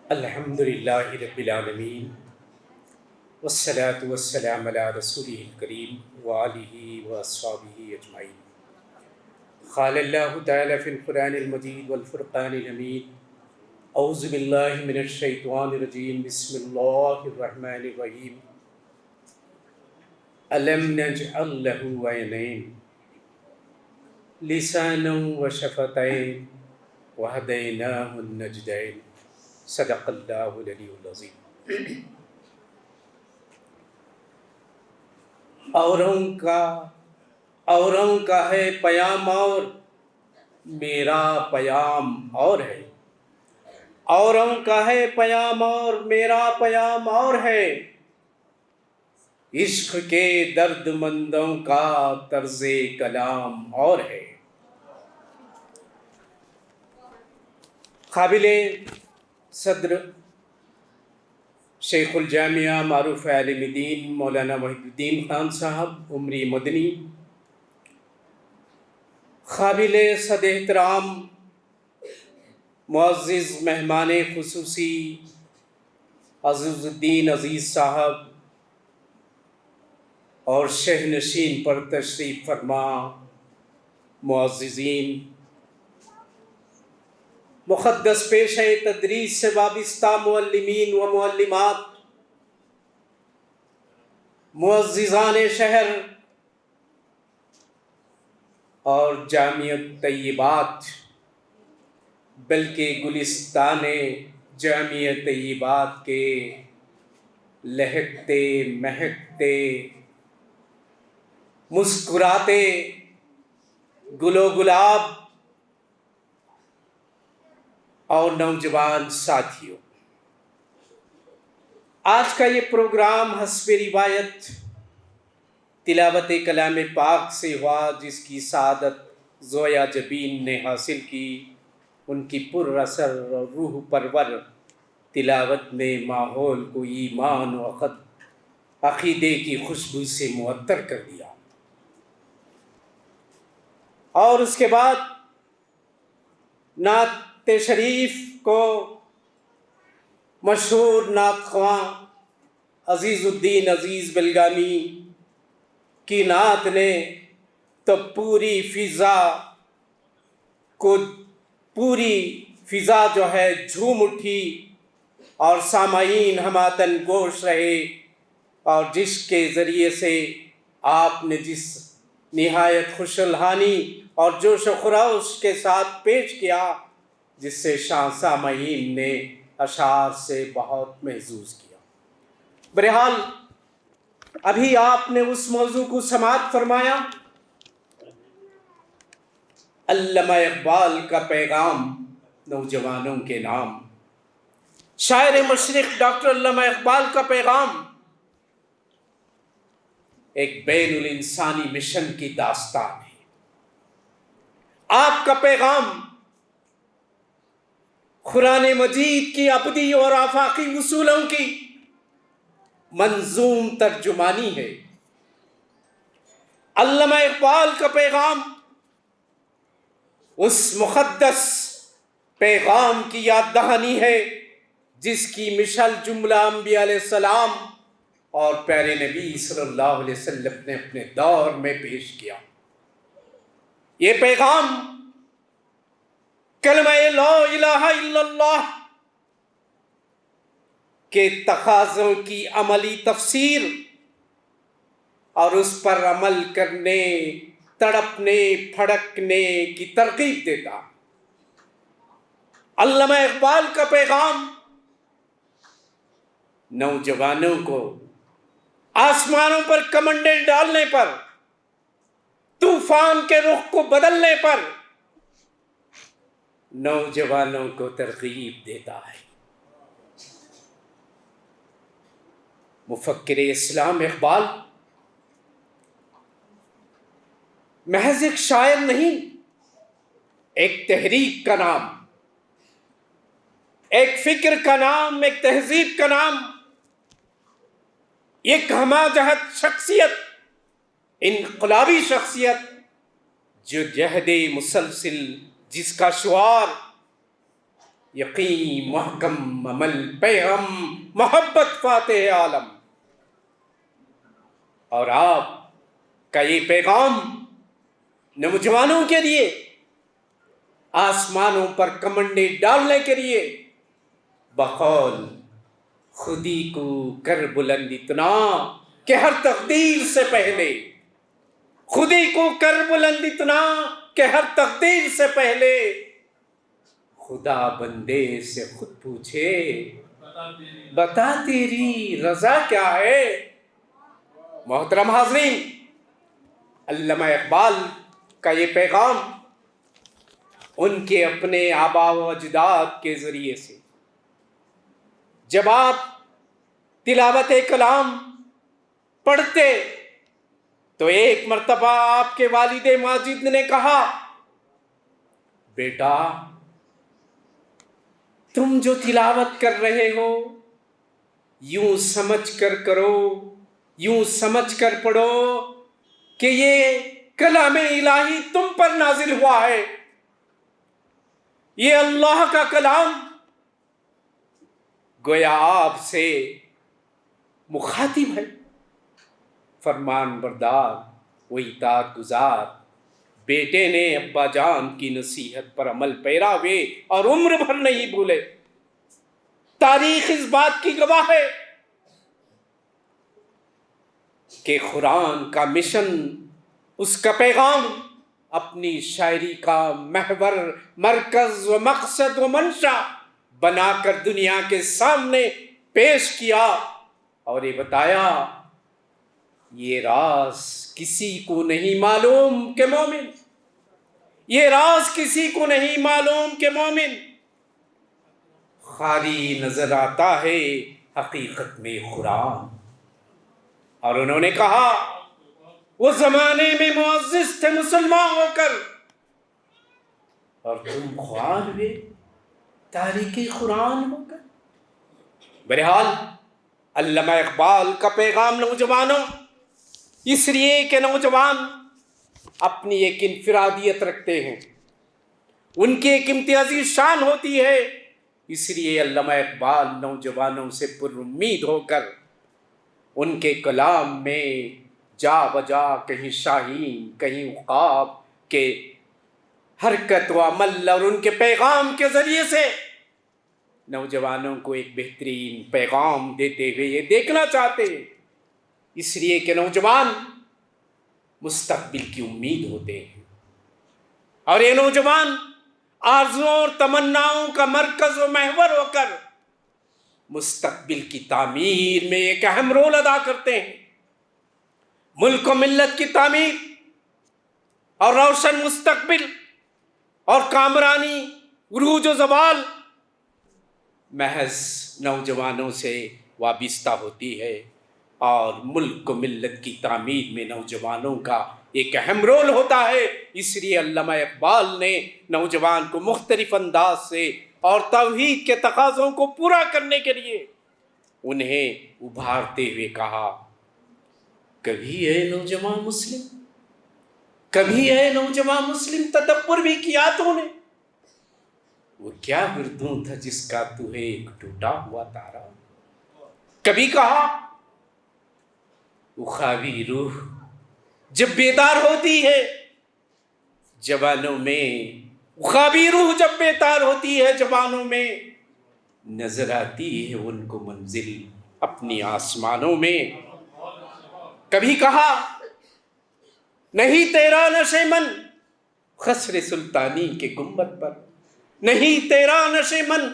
الحمد للہ رب العالمین والصلاة والسلام علی رسولہ الکریم وآلہ واصحابہ اجمعین۔ قال اللہ تعالی فی القرآن المجید والفرقان الحمید اعوذ باللہ من الشیطان الرجیم بسم اللہ الرحمن الرحیم الم نجعل لہ عینین لسانا وشفتین وہدیناہ النجدین صدق اللہ العلی العظیم۔ اوروں کا ہے پیام اور میرا پیام اور ہے، اوروں کا ہے پیام اور میرا پیام اور ہے، عشق کے درد مندوں کا طرز کلام اور ہے۔ قابل صدر شیخ الجامعہ معروف عالم دین مولانا وحید الدین خان صاحب عمری مدنی، قابل صد احترام معزز مہمان خصوصی عزیز الدین عزیز صاحب اور شہ نشین پر تشریف فرما معززین، مقدس پیشہ تدریس سے وابستہ معلمین و معلمات، معززان شہر اور جامعہ طیبات، بلکہ گلستان جامعہ طیبات کے لہکتے مہکتے مسکراتے گل و گلاب اور نوجوان ساتھیوں، آج کا یہ پروگرام حسب روایت تلاوت کلام پاک سے ہوا، جس کی سعادت زویا جبین نے حاصل کی۔ ان کی پر اثر اور روح پرور تلاوت نے ماحول کو ایمان و عقیدے کی خوشبو سے معطر کر دیا، اور اس کے بعد نعت شریف کو مشہور نعت خواں عزیز الدین عزیز بلگامی کی نعت نے تو پوری فضا جو ہے جھوم اٹھی، اور سامعین ہماتن گوش رہے، اور جس کے ذریعے سے آپ نے جس نہایت خوش الحانی اور جوش و خروش کے ساتھ پیش کیا، جس سے سامعین نے اشعار سے بہت محظوظ کیا۔ بہرحال ابھی آپ نے اس موضوع کو سماعت فرمایا، علامہ اقبال کا پیغام نوجوانوں کے نام، شاعر مشرق ڈاکٹر علامہ اقبال کا پیغام ایک بین الانسانی مشن کی داستان ہے۔ آپ کا پیغام قرآن مجید کی ابدی اور آفاقی اصولوں کی منظوم ترجمانی ہے۔ علامہ اقبال کا پیغام اس مقدس پیغام کی یاد دہانی ہے، جس کی مثال جملہ انبیاء علیہ السلام اور پیارے نبی صلی اللہ علیہ وسلم نے اپنے دور میں پیش کیا۔ یہ پیغام کلمہ لا الہ الا اللہ کے تقاضوں کی عملی تفسیر اور اس پر عمل کرنے، تڑپنے پھڑکنے کی ترغیب دیتا۔ علامہ اقبال کا پیغام نوجوانوں کو آسمانوں پر کمنڈیں ڈالنے پر، طوفان کے رخ کو بدلنے پر نوجوانوں کو ترغیب دیتا ہے۔ مفکر اسلام اقبال محض ایک شاعر نہیں، ایک تحریک کا نام، ایک فکر کا نام، ایک تہذیب کا نام، ایک ہمہ جہت شخصیت، انقلابی شخصیت، جو جہد مسلسل، جس کا شعار یقین محکم عمل پیغم محبت فاتح عالم. اور آپ کا یہ پیغام نوجوانوں کے لیے آسمانوں پر کمنڈے ڈالنے کے لیے بقول خودی کو کر بلند اتنا کہ ہر تقدیر سے پہلے، خودی کو کر بلند اتنا کہ ہر تقدیر سے پہلے خدا بندے سے خود پوچھے بتا تیری رضا کیا ہے. محترم حاضرین، علامہ اقبال کا یہ پیغام ان کے اپنے آباء و اجداد کے ذریعے سے، جب آپ تلاوت کلام پڑھتے تو ایک مرتبہ آپ کے والد ماجد نے کہا، بیٹا تم جو تلاوت کر رہے ہو یوں سمجھ کر کرو، یوں سمجھ کر پڑھو کہ یہ کلام الہی تم پر نازل ہوا ہے، یہ اللہ کا کلام گویا آپ سے مخاطب ہے. فرمان بردار و اطاعت گزار بیٹے نے ابا جان کی نصیحت پر عمل پیرا ہوئے اور عمر بھر نہیں بھولے. تاریخ اس بات کی گواہ ہے کہ قرآن کا مشن، اس کا پیغام اپنی شاعری کا محور، مرکز و مقصد و منشا بنا کر دنیا کے سامنے پیش کیا اور یہ بتایا یہ راز کسی کو نہیں معلوم کہ مومن، یہ راز کسی کو نہیں معلوم کہ مومن خالی نظر آتا ہے حقیقت میں قرآن. اور انہوں نے کہا وہ زمانے میں معزز تھے مسلمان ہو کر اور تم خوار ہوئے تاریخ قرآن ہو کر. بہرحال علامہ اقبال کا پیغام نوجوانوں، اس لیے کہ نوجوان اپنی ایک انفرادیت رکھتے ہیں، ان کی ایک امتیازی شان ہوتی ہے، اس لیے علامہ اقبال نوجوانوں سے پر امید ہو کر ان کے کلام میں جا بجا کہیں شاہین کہیں عقاب کے حرکت و عمل اور ان کے پیغام کے ذریعے سے نوجوانوں کو ایک بہترین پیغام دیتے ہوئے یہ دیکھنا چاہتے ہیں. اس لیے کہ نوجوان مستقبل کی امید ہوتے ہیں اور یہ نوجوان آرزوؤں اور تمناؤں کا مرکز و محور ہو کر مستقبل کی تعمیر میں ایک اہم رول ادا کرتے ہیں. ملک و ملت کی تعمیر اور روشن مستقبل اور کامرانی عروج و زوال محض نوجوانوں سے وابستہ ہوتی ہے، اور ملک و ملت کی تعمیر میں نوجوانوں کا ایک اہم رول ہوتا ہے. اس لیے علامہ اقبال نے نوجوان کو مختلف انداز سے اور توحید کے تقاضوں کو پورا کرنے کے لیے انہیں ابھارتے ہوئے کہا، کبھی اے نوجوان مسلم، کبھی اے نوجوان مسلم تدبر بھی کیا تو نے، وہ کیا گردوں تھا جس کا تو ہے ایک ٹوٹا ہوا تارا. کبھی کہا اخاوی روح جب بیدار ہوتی ہے جوانوں میں، اخاوی روح جب بیدار ہوتی ہے جوانوں میں، نظر آتی ہے ان کو منزل اپنی آسمانوں میں. کبھی کہا نہیں تیرا نشے من قصر سلطانی کے گنبد پر، نہیں تیرا نشے من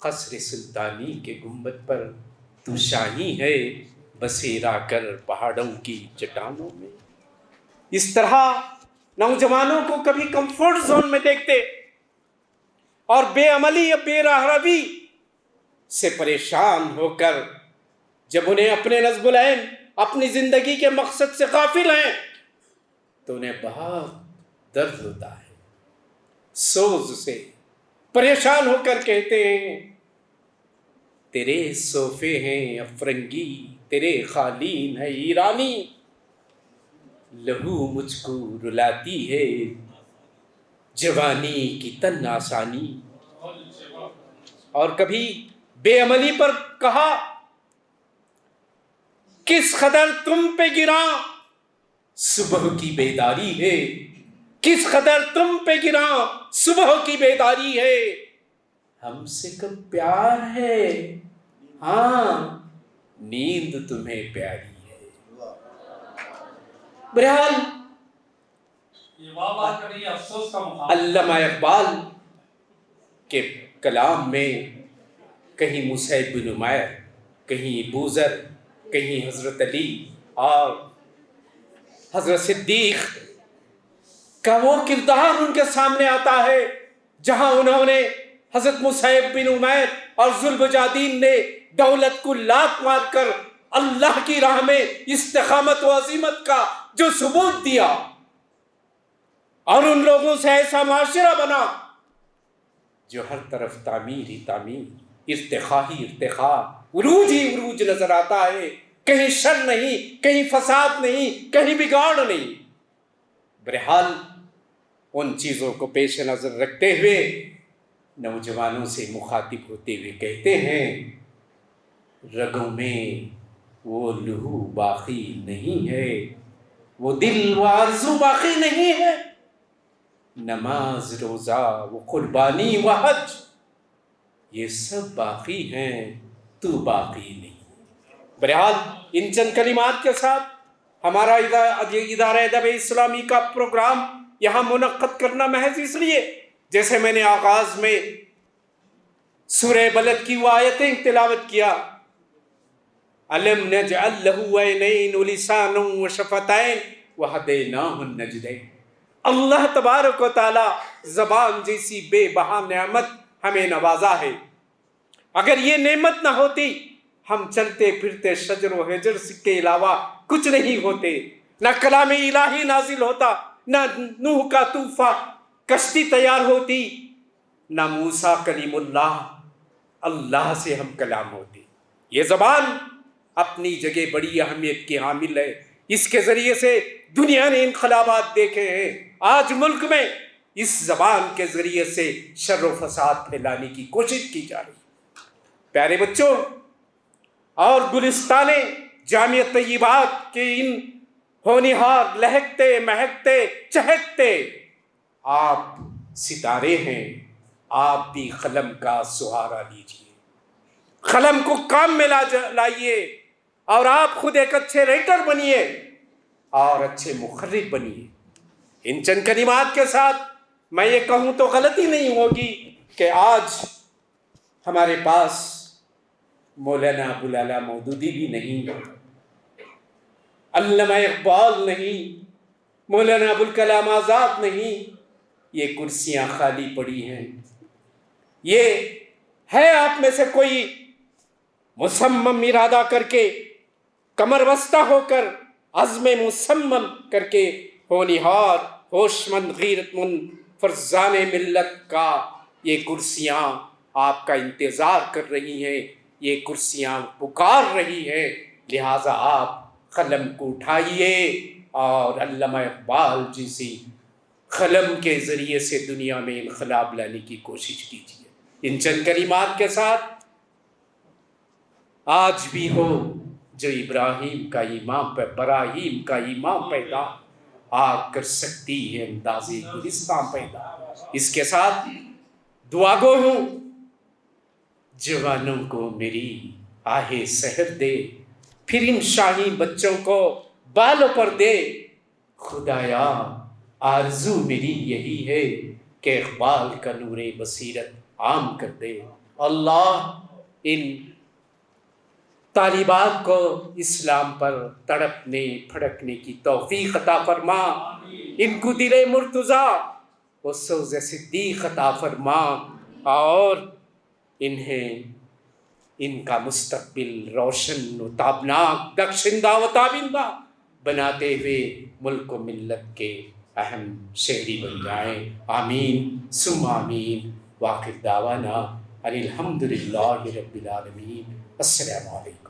قصر سلطانی کے گنبد پر، تو شاہی ہے بسیرا کر پہاڑوں کی چٹانوں میں. اس طرح نوجوانوں کو کبھی کمفرٹ زون میں دیکھتے اور بے عملی یا بے راہ روی سے پریشان ہو کر جب انہیں اپنے نصب العین، اپنی زندگی کے مقصد سے غافل ہیں تو انہیں بہت درد ہوتا ہے، سوز سے پریشان ہو کر کہتے ہیں تیرے صوفے ہیں افرنگی، تیرے قالین ہے ایرانی، لہو مجھ کو رلاتی ہے جوانی کی تن آسانی. اور کبھی بے عملی پر کہا کس قدر تم پہ گرا صبح کی بیداری ہے، کس قدر تم پہ گرا صبح کی بیداری ہے، ہم سے کب پیار ہے، ہاں نیند تمہیں پیاری ہے۔ بہرحال علامہ اقبال کے کلام میں کہیں مصعب بن عمیر، کہیں بوذر، کہیں حضرت علی اور حضرت صدیق کا وہ کردار ان کے سامنے آتا ہے جہاں انہوں نے حضرت مصعب بن عمیر اور ذوالبجادین نے دولت کو لات مار کر اللہ کی راہ میں استقامت و عزیمت کا جو ثبوت دیا، اور ان لوگوں سے ایسا معاشرہ بنا جو ہر طرف تعمیر ہی تعمیر، ارتقاء ہی ارتقاء، عروج ہی عروج نظر آتا ہے، کہیں شر نہیں، کہیں فساد نہیں، کہیں بگاڑ نہیں۔ بہرحال ان چیزوں کو پیش نظر رکھتے ہوئے نوجوانوں سے مخاطب ہوتے ہوئے کہتے ہیں رگوں میں وہ لہو باقی نہیں ہے، وہ دل و آرزو باقی نہیں ہے، نماز روزہ و قربانی و حج یہ سب باقی ہیں، تو باقی نہیں۔ بہرحال ان چند کلمات کے ساتھ ہمارا ادارہ ادب اسلامی کا پروگرام یہاں منعقد کرنا محض اس لیے، جیسے میں نے آغاز میں سورہ بلد کی وہ آیتیں تلاوت کیا، أَلَمْ نَجْعَلْ لَهُ عَيْنَيْنِ وَلِسَانًا وَشَفَتَيْنِ وَهَدَيْنَاهُ النَّجْدَيْنِ۔ اللہ تبارک و تعالی زبان جیسی بے بہا نعمت ہمیں نوازا ہے، اگر یہ نعمت نہ ہوتی ہم چلتے پھرتے شجر و حجر کے علاوہ کچھ نہیں ہوتے، نہ کلام الہی نازل ہوتا، نہ نوح کا طوفان کشتی تیار ہوتی، نہ موسیٰ کلیم اللہ سے ہم کلام ہوتے۔ یہ زبان اپنی جگہ بڑی اہمیت کی حامل ہے، اس کے ذریعے سے دنیا نے انقلابات دیکھے ہیں، آج ملک میں اس زبان کے ذریعے سے شر و فساد پھیلانے کی کوشش کی جا رہی ہے۔ پیارے بچوں، اور گلستان جامعہ طیبات کے ان ہونہار لہکتے مہکتے چہکتے آپ ستارے ہیں، آپ بھی قلم کا سہارا لیجئے، قلم کو کام میں لائیے، اور آپ خود ایک اچھے رائٹر بنیے اور اچھے مخرج بنیے۔ ان چند کلمات کے ساتھ میں یہ کہوں تو غلطی نہیں ہوگی کہ آج ہمارے پاس مولانا ابوالعلا مودودی بھی نہیں، علامہ اقبال نہیں، مولانا ابوالکلام آزاد نہیں، یہ کرسیاں خالی پڑی ہیں۔ یہ ہے آپ میں سے کوئی مصمم ارادہ کر کے، کمر بستہ ہو کر، عزم مصمم کر کے، ہونہار ہوش مند غیرت مند فرزان ملت کا یہ کرسیاں آپ کا انتظار کر رہی ہیں، یہ کرسیاں پکار رہی ہیں، لہٰذا آپ قلم کو اٹھائیے اور علامہ اقبال جیسی قلم کے ذریعے سے دنیا میں انقلاب لانے کی کوشش کیجیے۔ ان چند کلمات کے ساتھ آج بھی ہو جو ابراہیم کا ایمان پیدا آگ کر سکتی ہے اندازے گلستان پیدا۔ اس کے ساتھ دعا گو ہوں جوانوں کو میری آہ سحر دے، پھر ان شاہی بچوں کو بالوں پر دے، خدایا آرزو میری یہی ہے کہ اقبال کا نور بصیرت عام کر دے۔ اللہ ان طالبات کو اسلام پر تڑپنے پھڑکنے کی توفیق عطا فرما، ان کو دل مرتضیٰ و سوز صدیق عطا فرما، اور انہیں ان کا مستقبل روشن و تابناک، بخشندہ و تابندہ بناتے ہوئے ملک و ملت کے اہم شہری بن جائیں۔ آمین ثم آمین۔ وآخر دعوانا ان الحمد للہ رب العالمین۔ السلام علیکم۔